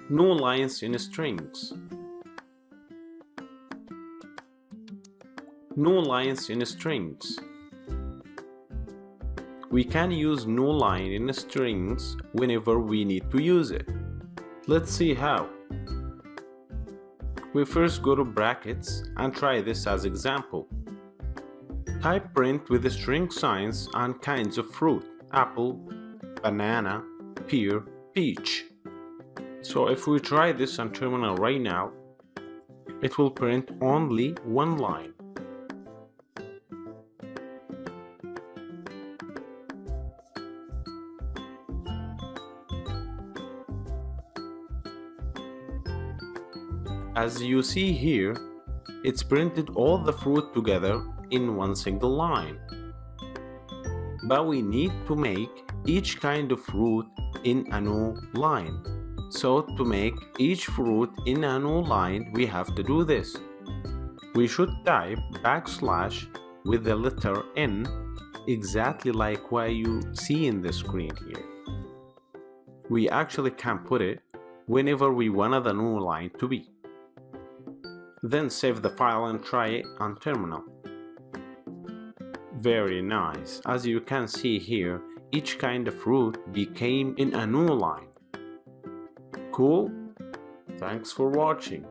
No lines in strings. No lines in strings. We can use no line in strings whenever we need to use it. Let's see how. We first go to brackets and try this as example. Type print with the string signs and kinds of fruit: apple, banana, pear, peach. So if we try this on terminal right now, it will print only one line. As you see here, it's printed all the fruit together in one single line. But we need to make each kind of fruit in a new line. So to make each fruit in a new line, we have to do this. We should type backslash with the letter N, exactly like what you see in the screen here. We actually can put it whenever we want the new line to be. Then save the file and try it on terminal. Very nice. As you can see here, each kind of fruit became in a new line. Cool? Thanks for watching.